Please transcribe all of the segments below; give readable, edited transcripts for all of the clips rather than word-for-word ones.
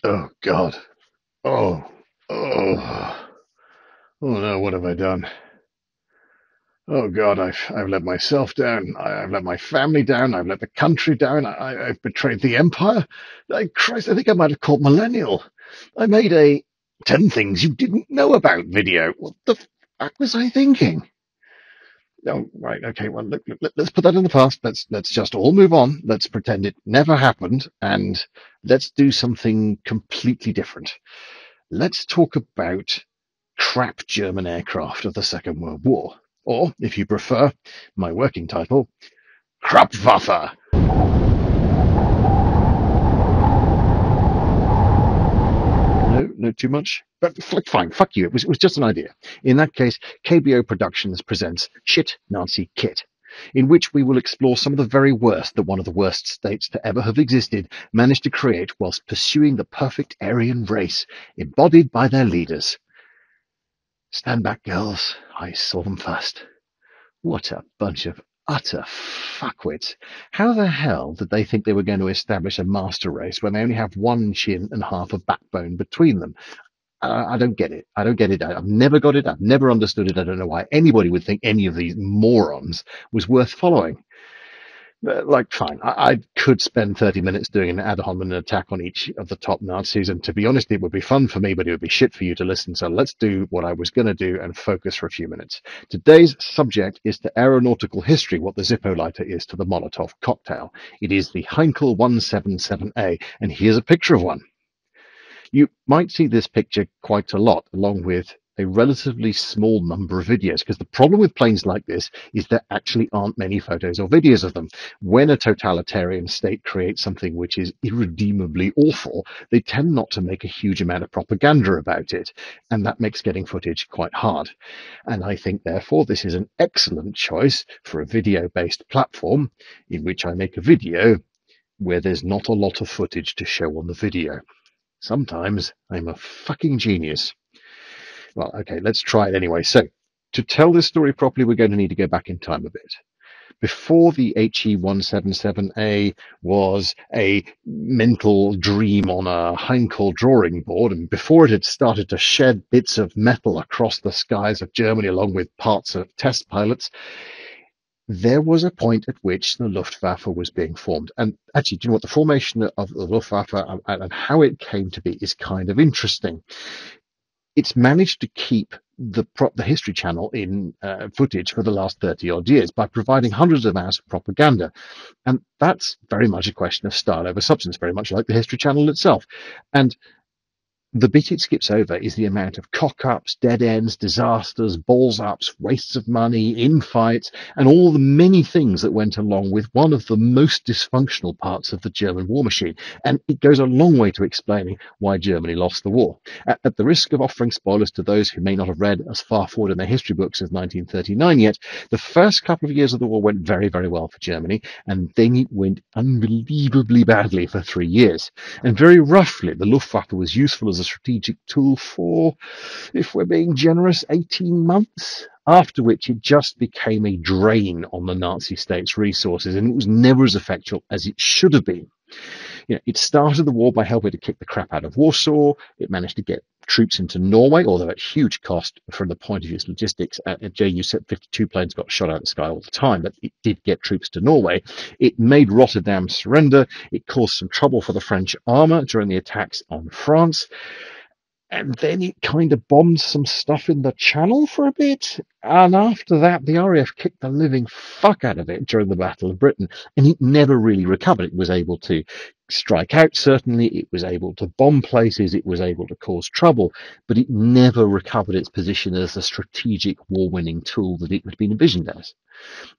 Oh God. Oh. Oh. Oh no, what have I done? Oh God, I've let myself down. I've let my family down. I've let the country down. I've betrayed the empire. Christ, I think I might have caught millennial. I made a 10 things you didn't know about video. What the fuck was I thinking? Oh, right, okay, well, let's put that in the past. Let's just all move on. Let's pretend it never happened, and let's do something completely different. Let's talk about crap German aircraft of the Second World War. Or, if you prefer, my working title, Krapwaffe. No, no, too much. But fine, fuck you. It was just an idea. In that case, KBO Productions presents Shit Nazi Kit, in which we will explore some of the very worst that one of the worst states to ever have existed managed to create whilst pursuing the perfect Aryan race, embodied by their leaders. Stand back, girls. I saw them first. What a bunch of utter fuckwits. How the hell did they think they were going to establish a master race when they only have one chin and half a backbone between them? I don't get it. I don't get it. I've never got it. I've never understood it. I don't know why anybody would think any of these morons was worth following. Like, fine, I could spend 30 minutes doing an ad hominem attack on each of the top Nazis, and to be honest, it would be fun for me, but it would be shit for you to listen. So let's do what I was going to do and focus for a few minutes. Today's subject is to aeronautical history what the Zippo lighter is to the Molotov cocktail. It is the Heinkel 177A, and here's a picture of one. You might see this picture quite a lot, along with a relatively small number of videos, because the problem with planes like this is there actually aren't many photos or videos of them. When a totalitarian state creates something which is irredeemably awful, they tend not to make a huge amount of propaganda about it, and that makes getting footage quite hard. And I think, therefore, this is an excellent choice for a video-based platform in which I make a video where there's not a lot of footage to show on the video. Sometimes I'm a fucking genius. Well, okay, let's try it anyway. So, to tell this story properly, we're going to need to go back in time a bit. Before the HE177A was a mental dream on a Heinkel drawing board, and before it had started to shed bits of metal across the skies of Germany along with parts of test pilots, there was a point at which the Luftwaffe was being formed. And actually, do you know what? The formation of the Luftwaffe and how it came to be is kind of interesting. It's managed to keep the History Channel in footage for the last 30 odd years by providing hundreds of hours of propaganda. And that's very much a question of style over substance, very much like the History Channel itself. And the bit it skips over is the amount of cock-ups, dead ends, disasters, balls-ups, wastes of money, infights, and all the many things that went along with one of the most dysfunctional parts of the German war machine. And it goes a long way to explaining why Germany lost the war. At the risk of offering spoilers to those who may not have read as far forward in their history books as 1939 yet, the first couple of years of the war went very, very well for Germany, and then it went unbelievably badly for 3 years. And very roughly, the Luftwaffe was useful as a strategic tool for, if we're being generous, 18 months, after which it just became a drain on the Nazi state's resources, and it was never as effectual as it should have been. It started the war by helping to kick the crap out of Warsaw. It managed to get troops into Norway, although at huge cost from the point of its logistics. Ju-52 planes got shot out of the sky all the time, but it did get troops to Norway. It made Rotterdam surrender. It caused some trouble for the French armour during the attacks on France. And then it kind of bombed some stuff in the Channel for a bit. And after that, the RAF kicked the living fuck out of it during the Battle of Britain. And it never really recovered. It was able to strike out, certainly. It was able to bomb places. It was able to cause trouble. But it never recovered its position as a strategic war-winning tool that it had been envisioned as.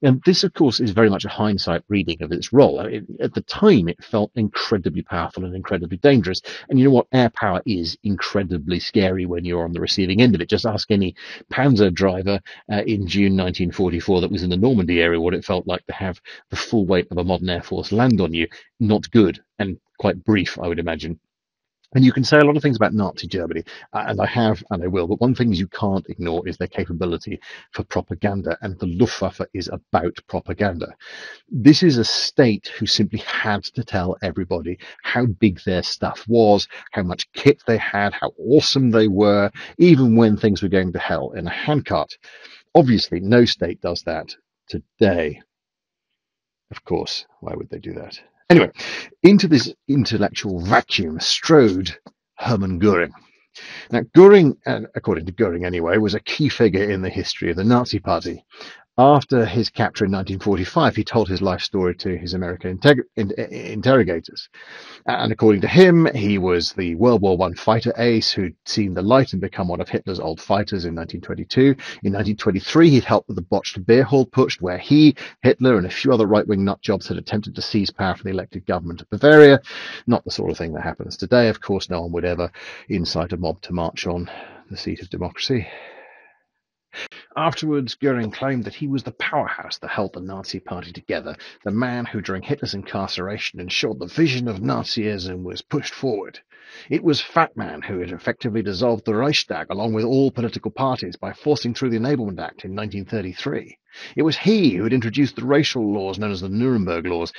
And this, of course, is very much a hindsight reading of its role. At the time, it felt incredibly powerful and incredibly dangerous. And you know what? Air power is incredibly scary when you're on the receiving end of it. Just ask any Panzer driver in June 1944 that was in the Normandy area what it felt like to have the full weight of a modern Air Force land on you. Not good, and quite brief, I would imagine. And you can say a lot of things about Nazi Germany, and I have and I will, but one thing you can't ignore is their capability for propaganda, and the Luftwaffe is about propaganda. This is a state who simply had to tell everybody how big their stuff was, how much kit they had, how awesome they were, even when things were going to hell in a handcart. Obviously, no state does that today. Of course, why would they do that? Anyway, into this intellectual vacuum strode Hermann Goering. Now, Goering, according to Goering anyway, was a key figure in the history of the Nazi Party. After his capture in 1945, he told his life story to his American interrogators. And according to him, he was the World War I fighter ace who'd seen the light and become one of Hitler's old fighters in 1922. In 1923, he'd helped with the botched beer hall putsch, where he, Hitler, and a few other right-wing nutjobs had attempted to seize power from the elected government of Bavaria. Not the sort of thing that happens today. Of course, no one would ever incite a mob to march on the seat of democracy. Afterwards, Goering claimed that he was the powerhouse that held the Nazi Party together, the man who, during Hitler's incarceration, ensured the vision of Nazism was pushed forward. It was Fat Man who had effectively dissolved the Reichstag along with all political parties by forcing through the Enablement Act in 1933. It was he who had introduced the racial laws known as the Nuremberg Laws,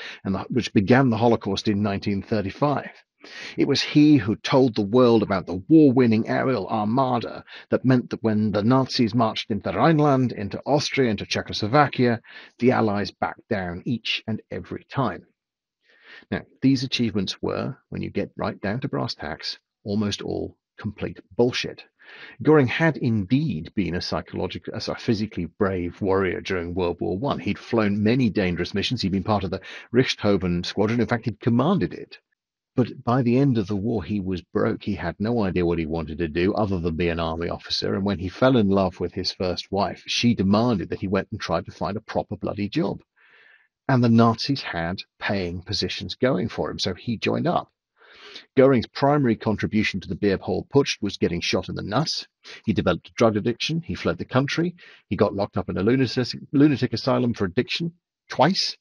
which began the Holocaust in 1935. It was he who told the world about the war-winning aerial armada that meant that when the Nazis marched into Rhineland, into Austria, into Czechoslovakia, the Allies backed down each and every time. Now, these achievements were, when you get right down to brass tacks, almost all complete bullshit. Goering had indeed been a physically brave warrior during World War I. He'd flown many dangerous missions. He'd been part of the Richthofen squadron. In fact, he'd commanded it. But by the end of the war, he was broke. He had no idea what he wanted to do other than be an army officer. And when he fell in love with his first wife, she demanded that he went and tried to find a proper bloody job. And the Nazis had paying positions going for him, so he joined up. Goering's primary contribution to the beer hall putsch was getting shot in the nuts. He developed a drug addiction. He fled the country. He got locked up in a lunatic asylum for addiction twice.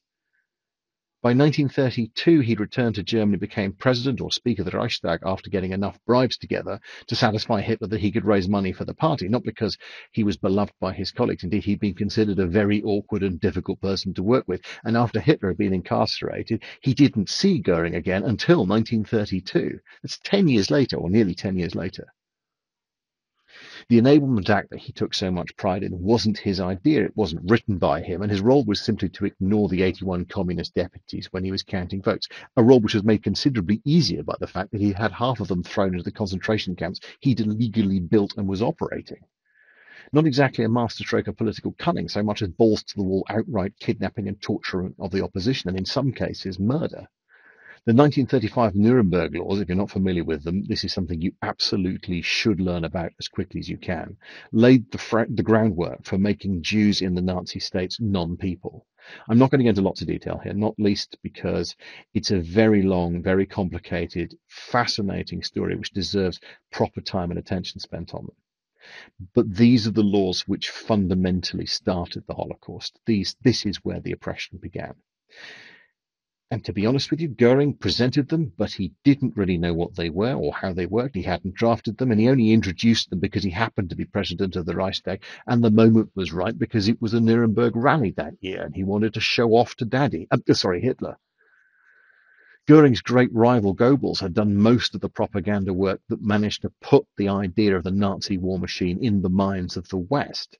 By 1932, he'd returned to Germany and became president or speaker of the Reichstag after getting enough bribes together to satisfy Hitler that he could raise money for the party, not because he was beloved by his colleagues. Indeed, he'd been considered a very awkward and difficult person to work with. And after Hitler had been incarcerated, he didn't see Goering again until 1932. That's 10 years later, or nearly 10 years later. The Enablement Act that he took so much pride in wasn't his idea. It wasn't written by him, and his role was simply to ignore the 81 communist deputies when he was counting votes, a role which was made considerably easier by the fact that he had half of them thrown into the concentration camps he'd illegally built and was operating. Not exactly a masterstroke of political cunning, so much as balls to the wall outright kidnapping and torture of the opposition, and in some cases murder. The 1935 Nuremberg laws, if you're not familiar with them, this is something you absolutely should learn about as quickly as you can, laid the groundwork for making Jews in the Nazi states non-people. I'm not going to get into lots of detail here, not least because it's a very long, very complicated, fascinating story which deserves proper time and attention spent on them. But these are the laws which fundamentally started the Holocaust. This is where the oppression began. And to be honest with you, Goering presented them, but he didn't really know what they were or how they worked. He hadn't drafted them, and he only introduced them because he happened to be president of the Reichstag, and the moment was right because it was a Nuremberg rally that year, and he wanted to show off to Hitler. Goering's great rival Goebbels had done most of the propaganda work that managed to put the idea of the Nazi war machine in the minds of the West.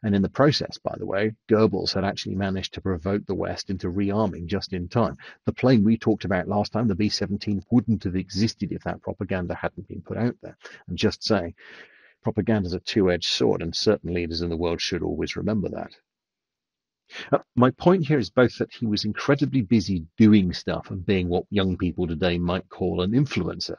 And in the process, by the way, Goebbels had actually managed to provoke the West into rearming just in time. The plane we talked about last time, the B-17, wouldn't have existed if that propaganda hadn't been put out there. I'm just saying, propaganda is a two-edged sword, and certain leaders in the world should always remember that. My point here is both that he was incredibly busy doing stuff and being what young people today might call an influencer.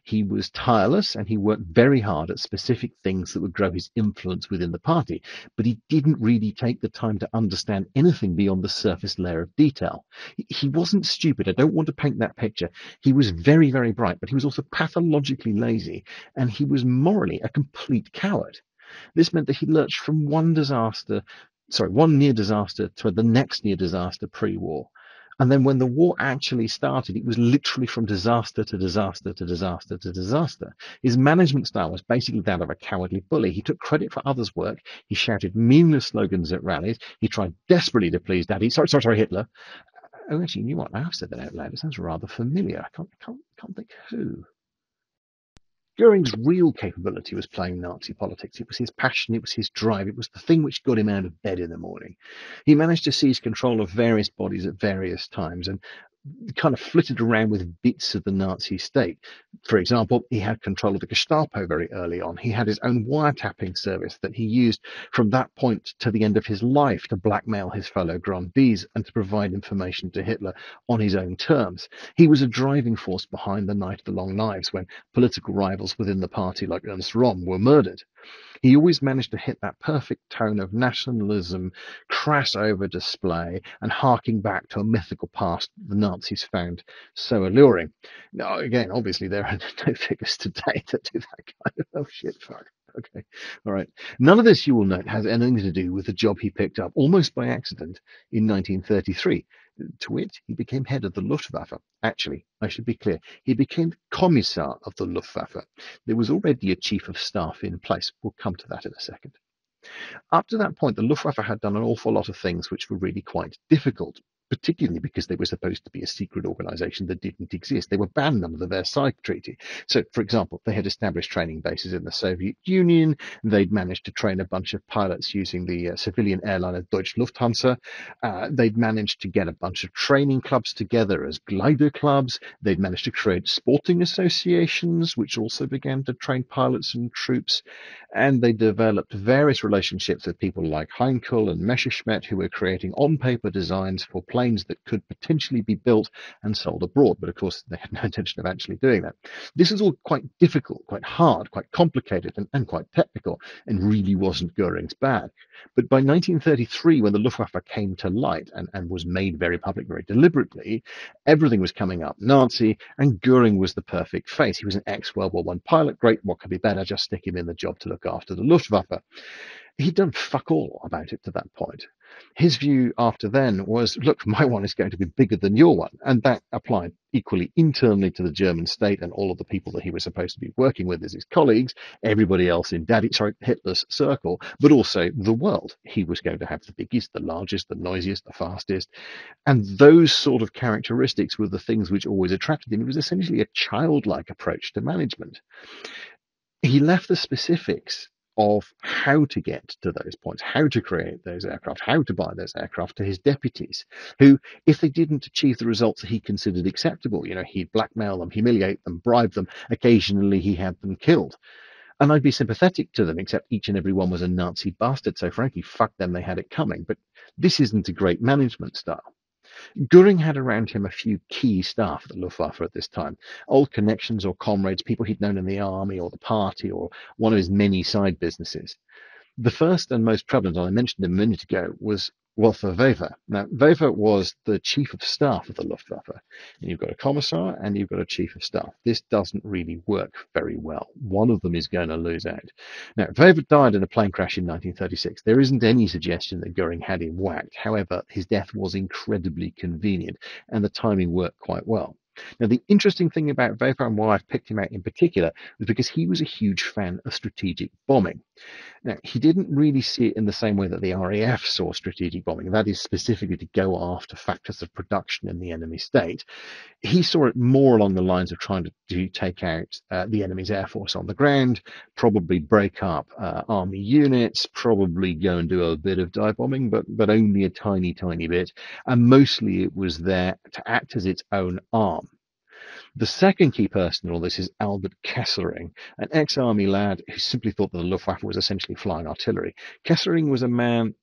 He was tireless and he worked very hard at specific things that would grow his influence within the party, but he didn't really take the time to understand anything beyond the surface layer of detail. He wasn't stupid. I don't want to paint that picture. He was very, very bright, but he was also pathologically lazy, and he was morally a complete coward. This meant that he lurched from one near disaster to the next near disaster pre-war. And then when the war actually started, it was literally from disaster to disaster to disaster to disaster. His management style was basically that of a cowardly bully. He took credit for others' work. He shouted meaningless slogans at rallies. He tried desperately to please Daddy. Sorry, Hitler. Oh, actually, you know what? Now I've said that out loud. It sounds rather familiar. I can't think who. Goering's real capability was playing Nazi politics. It was his passion, it was his drive, it was the thing which got him out of bed in the morning. He managed to seize control of various bodies at various times and kind of flitted around with bits of the Nazi state. For example, he had control of the Gestapo very early on. He had his own wiretapping service that he used from that point to the end of his life to blackmail his fellow grandees and to provide information to Hitler on his own terms. He was a driving force behind the Night of the Long Knives when political rivals within the party like Ernst Röhm were murdered. He always managed to hit that perfect tone of nationalism, crass over display, and harking back to a mythical past the Nazis found so alluring. Now, again, obviously, there are no figures today that do that kind of, oh shit, fuck. Okay, all right. None of this, you will note, has anything to do with the job he picked up almost by accident in 1933. To wit, he became head of the Luftwaffe. Actually, I should be clear, he became Kommissar of the Luftwaffe. There was already a chief of staff in place. We'll come to that in a second. Up to that point, the Luftwaffe had done an awful lot of things which were really quite difficult, particularly because they were supposed to be a secret organization that didn't exist. They were banned under the Versailles Treaty. So, for example, they had established training bases in the Soviet Union. They'd managed to train a bunch of pilots using the civilian airliner Deutsche Lufthansa. They'd managed to get a bunch of training clubs together as glider clubs. They'd managed to create sporting associations, which also began to train pilots and troops. And they developed various relationships with people like Heinkel and Messerschmitt, who were creating on-paper designs for planes that could potentially be built and sold abroad. But of course, they had no intention of actually doing that. This was all quite difficult, quite hard, quite complicated, and quite technical, and really wasn't Goering's bag. But by 1933, when the Luftwaffe came to light and was made very public very deliberately, everything was coming up Nazi, and Goering was the perfect face. He was an ex-World War I pilot. Great, what could be better? Just stick him in the job to look after the Luftwaffe. He'd done fuck all about it to that point. His view after then was, look, my one is going to be bigger than your one. And that applied equally internally to the German state and all of the people that he was supposed to be working with as his colleagues, everybody else in Hitler's circle, but also the world. He was going to have the biggest, the largest, the noisiest, the fastest. And those sort of characteristics were the things which always attracted him. It was essentially a childlike approach to management. He left the specifics of how to get to those points, how to create those aircraft, how to buy those aircraft to his deputies, who, if they didn't achieve the results that he considered acceptable, he'd blackmail them, humiliate them, bribe them. Occasionally he had them killed. And I'd be sympathetic to them, except each and every one was a Nazi bastard. So frankly, fuck them, they had it coming. But this isn't a great management style. Goering had around him a few key staff at the Luftwaffe at this time, old connections or comrades, people he'd known in the army or the party or one of his many side businesses. The first and most prevalent, I mentioned a minute ago, was Walter Wever. Now, Wever was the chief of staff of the Luftwaffe. And you've got a commissar and you've got a chief of staff. This doesn't really work very well. One of them is going to lose out. Now, Wever died in a plane crash in 1936. There isn't any suggestion that Goering had him whacked. However, his death was incredibly convenient and the timing worked quite well. Now, the interesting thing about Wever and why I've picked him out in particular was because he was a huge fan of strategic bombing. Now, he didn't really see it in the same way that the RAF saw strategic bombing, that is specifically to go after factors of production in the enemy state. He saw it more along the lines of trying to take out the enemy's air force on the ground, probably break up army units, probably go and do a bit of dive bombing, but only a tiny, tiny bit. And mostly it was there to act as its own arm. The second key person in all this is Albert Kesselring, an ex-army lad who simply thought that the Luftwaffe was essentially flying artillery. Kesselring was a man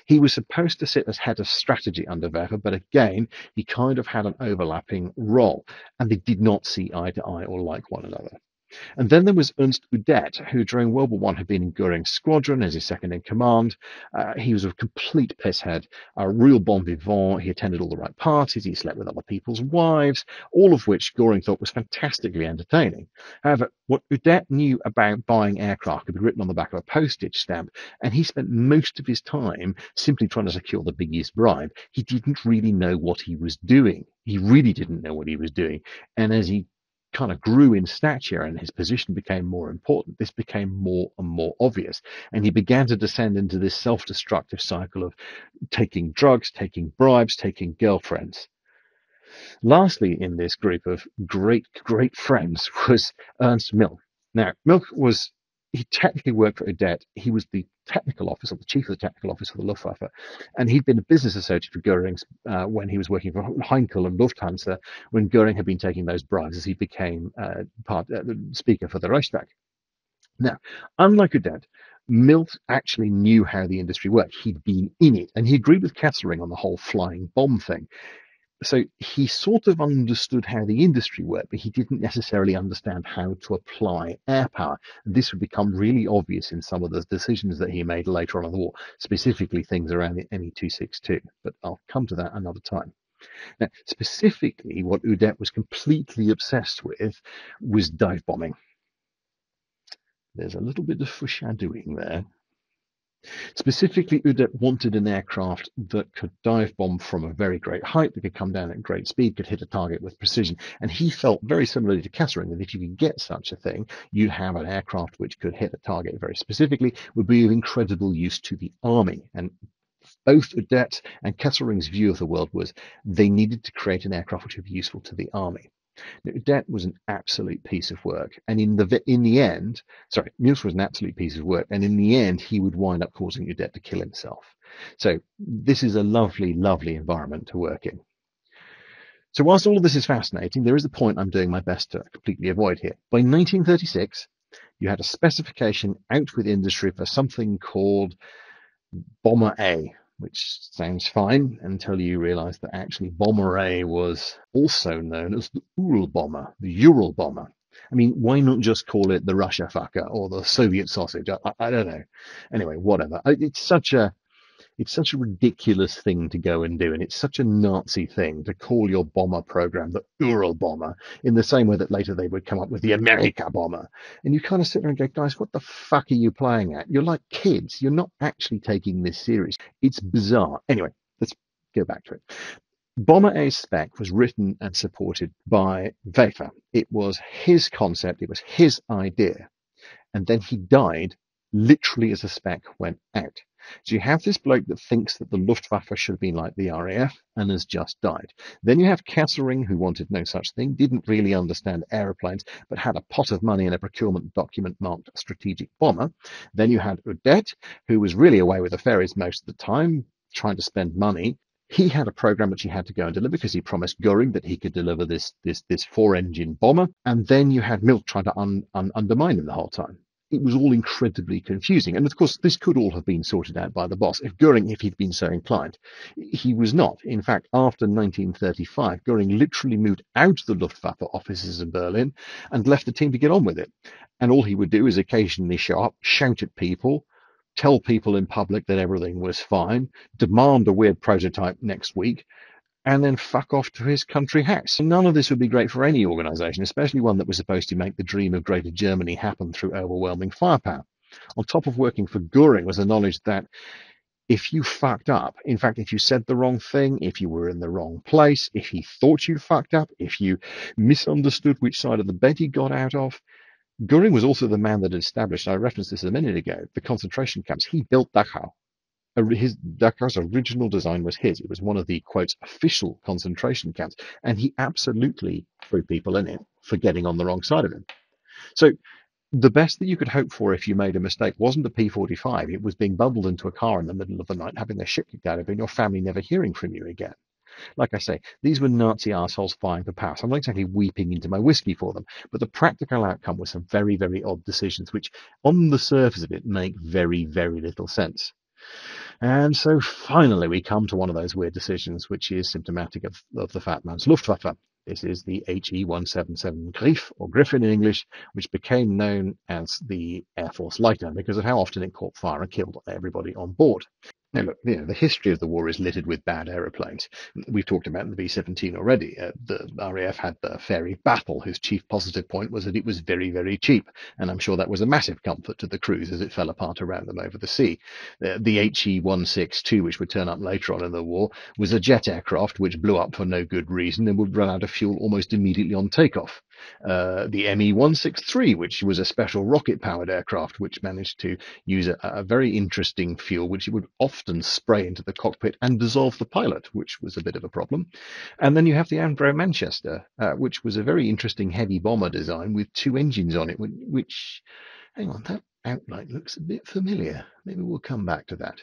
he was supposed to sit as head of strategy under Wever, but again, he kind of had an overlapping role, and they did not see eye to eye or like one another. And then there was Ernst Udet, who during World War One had been in Goering's squadron as his second in command. He was a complete pisshead, a real bon vivant. He attended all the right parties. He slept with other people's wives, all of which Goering thought was fantastically entertaining. However, what Udet knew about buying aircraft could be written on the back of a postage stamp, and he spent most of his time simply trying to secure the biggest bribe. He didn't really know what he was doing. He really didn't know what he was doing. And as he kind of grew in stature and his position became more important, this became more and more obvious. And he began to descend into this self-destructive cycle of taking drugs, taking bribes, taking girlfriends. Lastly, in this group of great, great friends was Ernst Milch. Now, he technically worked for Udet. He was the technical officer, the chief of the technical office for the Luftwaffe, and he'd been a business associate for Goering's when he was working for Heinkel and Lufthansa, when Goering had been taking those bribes as he became speaker for the Reichstag. Now, unlike Udet, Milch actually knew how the industry worked. He'd been in it, and he agreed with Kesselring on the whole flying bomb thing. So he sort of understood how the industry worked, but he didn't necessarily understand how to apply air power. This would become really obvious in some of the decisions that he made later on in the war, specifically things around the ME-262. But I'll come to that another time. Now, specifically, what Udet was completely obsessed with was dive bombing. There's a little bit of foreshadowing there. Specifically, Udet wanted an aircraft that could dive bomb from a very great height, that could come down at great speed, could hit a target with precision. And he felt very similarly to Kesselring that if you could get such a thing, you'd have an aircraft which could hit a target very specifically, would be of incredible use to the army. And both Udet and Kesselring's view of the world was they needed to create an aircraft which would be useful to the army. Udet was an absolute piece of work, and in the end, Milch was an absolute piece of work, and in the end, he would wind up causing Udet to kill himself. So this is a lovely, lovely environment to work in. So whilst all of this is fascinating, there is a point I'm doing my best to completely avoid here. By 1936, you had a specification out with industry for something called Bomber A, which sounds fine until you realize that actually Bomber A was also known as the Ural bomber, the Ural bomber. I mean, why not just call it the Russia fucker or the Soviet sausage? I don't know. Anyway, whatever. It's such a ridiculous thing to go and do, and it's such a Nazi thing to call your bomber program the Ural bomber, in the same way that later they would come up with the America bomber. And you kind of sit there and go, guys, what the fuck are you playing at? You're like kids. You're not actually taking this serious. It's bizarre. Anyway, let's go back to it. Bomber A's spec was written and supported by Wefer. It was his concept. It was his idea. And then he died literally as the spec went out. So you have this bloke that thinks that the Luftwaffe should have been like the RAF and has just died. Then you have Kesselring, who wanted no such thing, didn't really understand aeroplanes, but had a pot of money in a procurement document marked strategic bomber. Then you had Udet, who was really away with the ferries most of the time, trying to spend money. He had a program which he had to go and deliver because he promised Goering that he could deliver this four-engine bomber. And then you had Milch trying to undermine him the whole time. It was all incredibly confusing. And of course, this could all have been sorted out by the boss. If he'd been so inclined, he was not. In fact, after 1935, Goering literally moved out of the Luftwaffe offices in Berlin and left the team to get on with it. And all he would do is occasionally show up, shout at people, tell people in public that everything was fine, demand a weird prototype next week, and then fuck off to his country house. None of this would be great for any organisation, especially one that was supposed to make the dream of Greater Germany happen through overwhelming firepower. On top of working for Goering was the knowledge that if you fucked up, in fact, if you said the wrong thing, if you were in the wrong place, if he thought you fucked up, if you misunderstood which side of the bed he got out of, Goering was also the man that established, I referenced this a minute ago, the concentration camps. He built Dachau. Dachau's original design was his. It was one of the, quotes, official concentration camps, and he absolutely threw people in it for getting on the wrong side of him. So the best that you could hope for if you made a mistake wasn't a P-45. It was being bundled into a car in the middle of the night, having their ship kicked out of it, and your family never hearing from you again. Like I say, these were Nazi assholes vying for power. So I'm not exactly weeping into my whiskey for them, but the practical outcome was some very, very odd decisions, which on the surface of it make very, very little sense. And so finally we come to one of those weird decisions, which is symptomatic of the fat man's Luftwaffe. This is the HE-177 Griff, or Griffin in English, which became known as the Air Force Lighter because of how often it caught fire and killed everybody on board. Now, look, the history of the war is littered with bad aeroplanes. We've talked about the B-17 already. The RAF had the Fairey Battle, whose chief positive point was that it was very, very cheap. And I'm sure that was a massive comfort to the crews as it fell apart around them over the sea. The HE-162, which would turn up later on in the war, was a jet aircraft which blew up for no good reason and would run out of fuel almost immediately on takeoff. The ME-163, which was a special rocket-powered aircraft, which managed to use a very interesting fuel, which it would often spray into the cockpit and dissolve the pilot, which was a bit of a problem. And then you have the Avro Manchester, which was a very interesting heavy bomber design with two engines on it, which, hang on, that outline looks a bit familiar. Maybe we'll come back to that.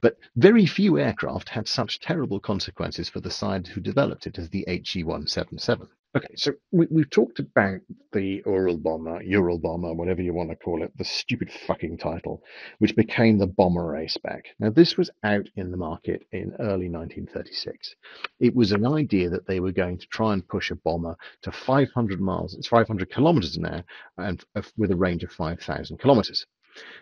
But very few aircraft had such terrible consequences for the side who developed it as the HE-177. Okay, so we've talked about the Ural bomber, whatever you want to call it, the stupid fucking title, which became the bomber A spec. Now, this was out in the market in early 1936. It was an idea that they were going to try and push a bomber to 500 miles, it's 500 kilometers an hour, and with a range of 5,000 kilometers.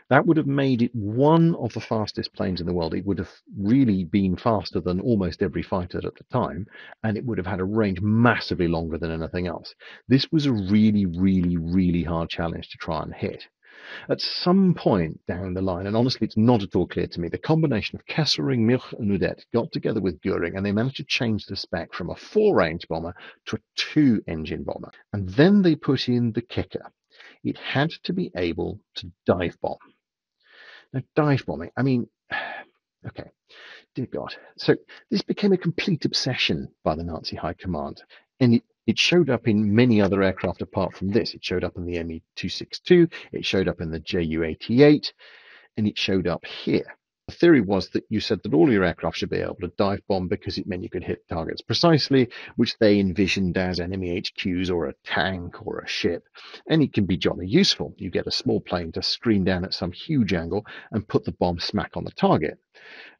That would have made it one of the fastest planes in the world. It would have really been faster than almost every fighter at the time, and it would have had a range massively longer than anything else. This was a really, really, really hard challenge to try and hit. At some point down the line, and honestly it's not at all clear to me, the combination of Kesselring, Milch and Udet got together with Göring and they managed to change the spec from a 4-range bomber to a 2-engine bomber. And then they put in the kicker. It had to be able to dive bomb. Now, dive bombing, I mean, okay, dear God. So this became a complete obsession by the Nazi high command. And it showed up in many other aircraft apart from this. It showed up in the Me-262, it showed up in the Ju-88, and it showed up here. The theory was that you said that all your aircraft should be able to dive bomb because it meant you could hit targets precisely, which they envisioned as enemy HQs or a tank or a ship. And it can be jolly useful. You get a small plane to screen down at some huge angle and put the bomb smack on the target.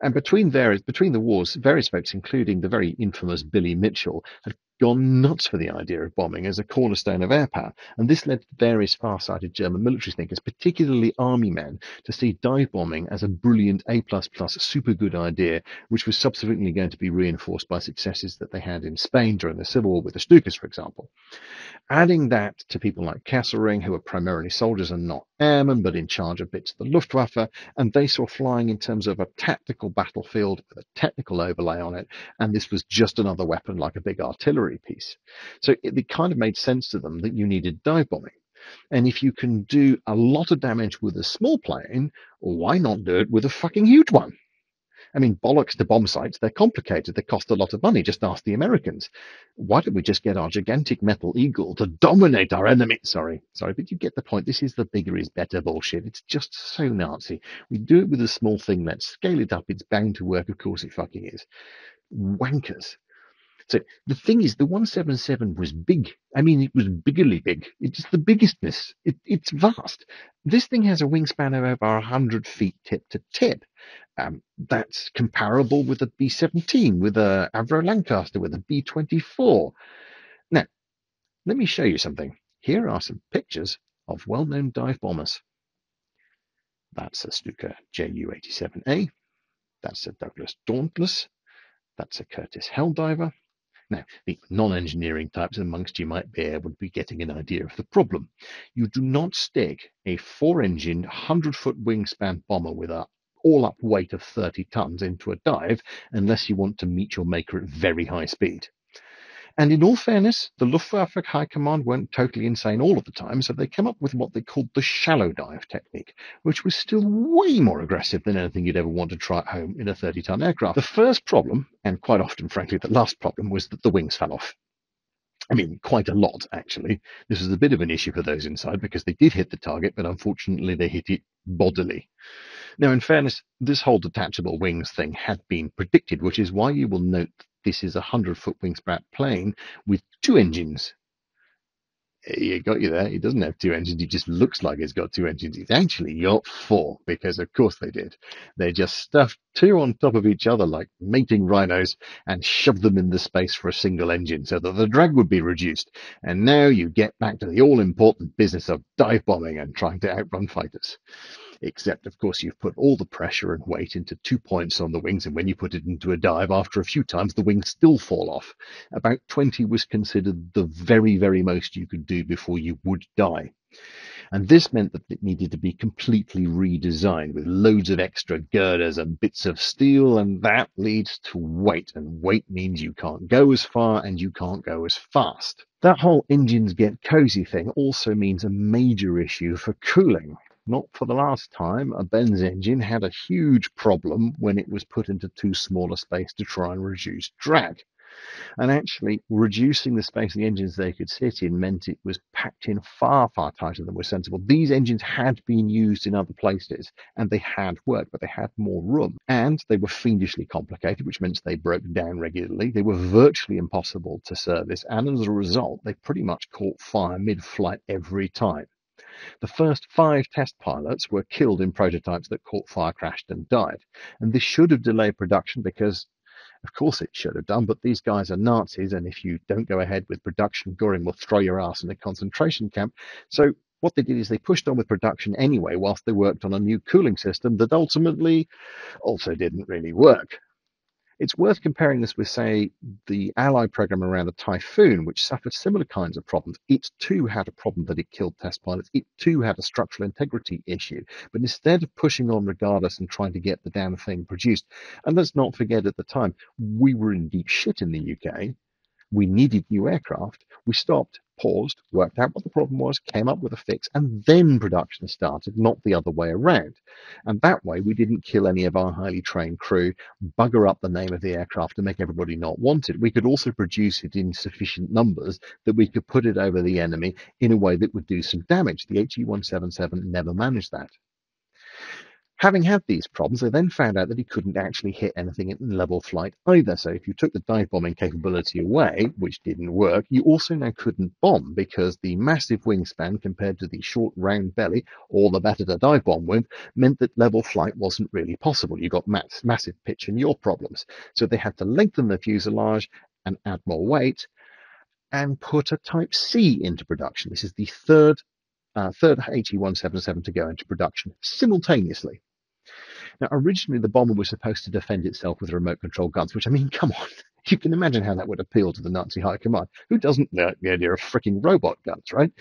And between the wars, various folks, including the very infamous Billy Mitchell, had gone nuts for the idea of bombing as a cornerstone of air power. And this led various far-sighted German military thinkers, particularly army men, to see dive bombing as a brilliant A++ super good idea, which was subsequently going to be reinforced by successes that they had in Spain during the Civil War with the Stukas, for example. Adding that to people like Kesselring, who were primarily soldiers and not airmen, but in charge of bits of the Luftwaffe, and they saw flying in terms of a tactical battlefield with a technical overlay on it, and this was just another weapon like a big artillery piece. So it kind of made sense to them that you needed dive bombing. And if you can do a lot of damage with a small plane, why not do it with a fucking huge one? I mean, bollocks to bomb sites. They're complicated. They cost a lot of money. Just ask the Americans. Why don't we just get our gigantic metal eagle to dominate our enemy? Sorry, but you get the point. This is the bigger is better bullshit. It's just so Nazi. We do it with a small thing. Let's scale it up. It's bound to work. Of course it fucking is. Wankers. So the thing is, the 177 was big. I mean, it was biggerly big. It's the biggestness. It's vast. This thing has a wingspan of over 100 feet tip to tip. That's comparable with a B-17, with a Avro Lancaster, with a B-24. Now, let me show you something. Here are some pictures of well-known dive bombers. That's a Stuka Ju-87A. That's a Douglas Dauntless. That's a Curtiss Helldiver. Now, the non-engineering types amongst you might be able to be getting an idea of the problem. You do not stick a 4-engine, 100-foot wingspan bomber with a all-up weight of 30 tons into a dive unless you want to meet your maker at very high speed. And in all fairness, the Luftwaffe High Command weren't totally insane all of the time, so they came up with what they called the shallow dive technique, which was still way more aggressive than anything you'd ever want to try at home in a 30-ton aircraft. The first problem, and quite often, frankly, the last problem, was that the wings fell off. I mean, quite a lot, actually. This was a bit of an issue for those inside because they did hit the target, but unfortunately they hit it bodily. Now, in fairness, this whole detachable wings thing had been predicted, which is why you will note this is a 100-foot wingspan plane with 2 engines. You got you there. It doesn't have two engines. It just looks like it's got two engines. It's actually got four, because of course they did. They just stuffed two on top of each other like mating rhinos and shoved them in the space for a single engine so that the drag would be reduced. And now you get back to the all-important business of dive bombing and trying to outrun fighters. Except, of course, you've put all the pressure and weight into 2 points on the wings, and when you put it into a dive, after a few times, the wings still fall off. About 20 was considered the very, very most you could do before you would die. And this meant that it needed to be completely redesigned with loads of extra girders and bits of steel, and that leads to weight. And weight means you can't go as far and you can't go as fast. That whole engines get cozy thing also means a major issue for cooling. Not for the last time, a Benz engine had a huge problem when it was put into too small a space to try and reduce drag. And actually, reducing the space the engines they could sit in meant it was packed in far, far tighter than was sensible. These engines had been used in other places, and they had worked, but they had more room. And they were fiendishly complicated, which meant they broke down regularly. They were virtually impossible to service, and as a result, they pretty much caught fire mid-flight every time. The first 5 test pilots were killed in prototypes that caught fire, crashed, and died. And this should have delayed production because, of course it should have done, but these guys are Nazis, and if you don't go ahead with production, Göring will throw your ass in a concentration camp. So what they did is they pushed on with production anyway whilst they worked on a new cooling system that ultimately also didn't really work. It's worth comparing this with, say, the Allied program around the Typhoon, which suffered similar kinds of problems. It too had a problem that it killed test pilots. It too had a structural integrity issue. But instead of pushing on regardless and trying to get the damn thing produced, and let's not forget at the time, we were in deep shit in the UK. We needed new aircraft. We stopped, paused, worked out what the problem was, came up with a fix, and then production started, not the other way around. And that way, we didn't kill any of our highly trained crew, bugger up the name of the aircraft to make everybody not want it. We could also produce it in sufficient numbers that we could put it over the enemy in a way that would do some damage. The HE-177 never managed that. Having had these problems, they then found out that he couldn't actually hit anything in level flight either. So if you took the dive bombing capability away, which didn't work, you also now couldn't bomb because the massive wingspan compared to the short round belly, all the better to dive bomb with, meant that level flight wasn't really possible. You got massive pitch and yaw problems. So they had to lengthen the fuselage and add more weight and put a Type C into production. This is the third HE-177 to go into production simultaneously. Now, originally, the bomber was supposed to defend itself with remote control guns, which, I mean, come on. You can imagine how that would appeal to the Nazi high command. Who doesn't like the idea of freaking robot guns, right?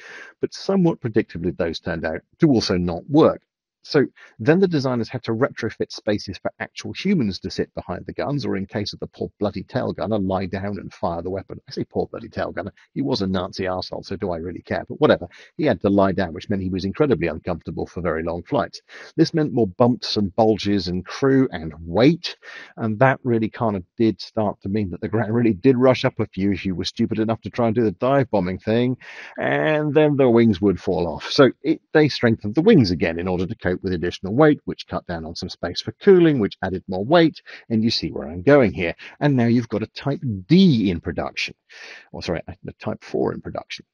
But somewhat predictably, those turned out to also not work. So then the designers had to retrofit spaces for actual humans to sit behind the guns, or in case of the poor bloody tail gunner, lie down and fire the weapon. I say poor bloody tail gunner. He was a Nazi arsehole, so do I really care? But whatever. He had to lie down, which meant he was incredibly uncomfortable for very long flights. This meant more bumps and bulges and crew and weight, and that really kind of did start to mean that the ground really did rush up a few if you were stupid enough to try and do the dive bombing thing, and then the wings would fall off. So they strengthened the wings again in order to cope with additional weight, which cut down on some space for cooling, which added more weight, and you see where I'm going here. And now you've got a Type D in production, or sorry, a Type 4 in production.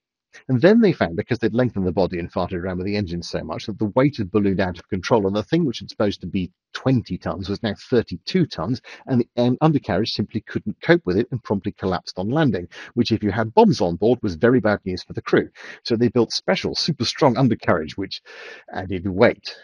And then they found, because they'd lengthened the body and farted around with the engine so much, that the weight had ballooned out of control, and the thing which was supposed to be 20 tons was now 32 tons, and the undercarriage simply couldn't cope with it and promptly collapsed on landing, which, if you had bombs on board, was very bad news for the crew. So they built special, super strong undercarriage, which added weight,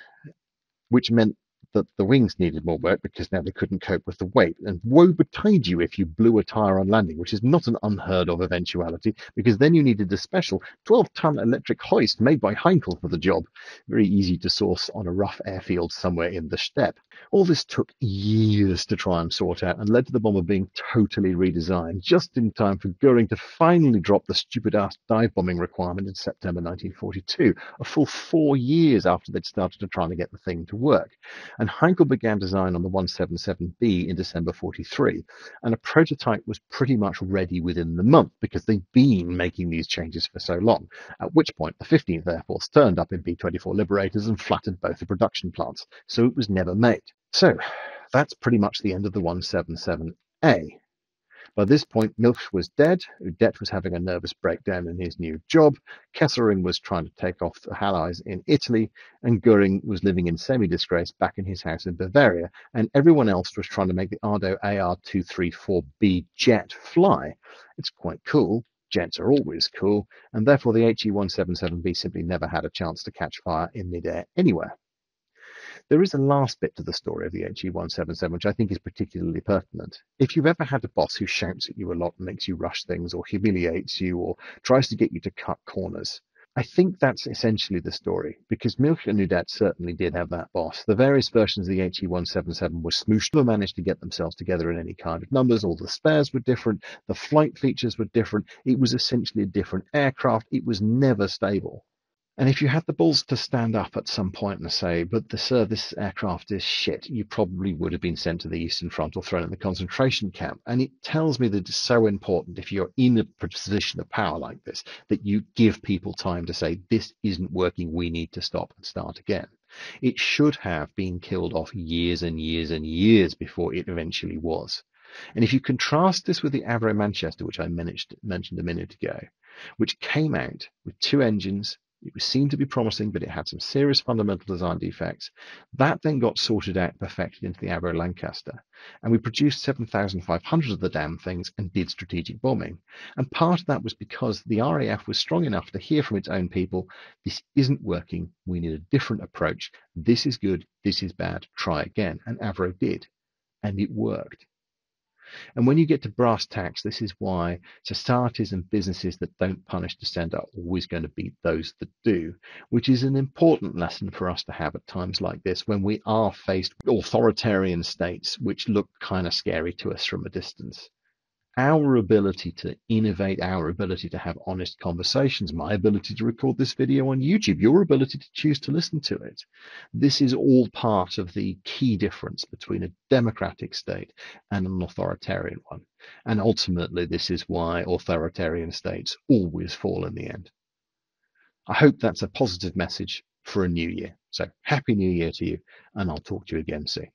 which meant that the wings needed more work because now they couldn't cope with the weight. And woe betide you if you blew a tyre on landing, which is not an unheard of eventuality, because then you needed a special 12-ton electric hoist made by Heinkel for the job. Very easy to source on a rough airfield somewhere in the steppe. All this took years to try and sort out and led to the bomber being totally redesigned, just in time for Göring to finally drop the stupid-ass dive bombing requirement in September 1942, a full 4 years after they'd started to try to get the thing to work. And Heinkel began design on the 177B in December 43, and a prototype was pretty much ready within the month because they'd been making these changes for so long, at which point the 15th Air Force turned up in B-24 Liberators and flattened both the production plants, so it was never made. So that's pretty much the end of the 177A. By this point, Milch was dead, Udet was having a nervous breakdown in his new job, Kesselring was trying to take off the Allies in Italy, and Goering was living in semi-disgrace back in his house in Bavaria, and everyone else was trying to make the Ardo AR-234B jet fly. It's quite cool. Jets are always cool, and therefore the HE-177B simply never had a chance to catch fire in midair anywhere. There is a last bit to the story of the HE-177 which I think is particularly pertinent. If you've ever had a boss who shouts at you a lot and makes you rush things, or humiliates you, or tries to get you to cut corners, I think that's essentially the story, because Milch and Udet certainly did have that boss. The various versions of the HE-177 were smooshed, never managed to get themselves together in any kind of numbers. All the spares were different, the flight features were different. It was essentially a different aircraft. It was never stable. And if you had the balls to stand up at some point and say, but sir, this aircraft is shit, you probably would have been sent to the Eastern Front or thrown in the concentration camp. And it tells me that it's so important, if you're in a position of power like this, that you give people time to say, this isn't working, we need to stop and start again. It should have been killed off years and years and years before it eventually was. And if you contrast this with the Avro Manchester, which I mentioned a minute ago, which came out with two engines, it seemed to be promising, but it had some serious fundamental design defects. That then got sorted out, perfected into the Avro Lancaster. And we produced 7,500 of the damn things and did strategic bombing. And part of that was because the RAF was strong enough to hear from its own people, this isn't working, we need a different approach, this is good, this is bad, try again. And Avro did. And it worked. And when you get to brass tacks, this is why societies and businesses that don't punish dissent are always going to beat those that do, which is an important lesson for us to have at times like this, when we are faced with authoritarian states which look kind of scary to us from a distance. Our ability to innovate, our ability to have honest conversations, my ability to record this video on YouTube, your ability to choose to listen to it. This is all part of the key difference between a democratic state and an authoritarian one. And ultimately, this is why authoritarian states always fall in the end. I hope that's a positive message for a new year. So happy new year to you, and I'll talk to you again soon.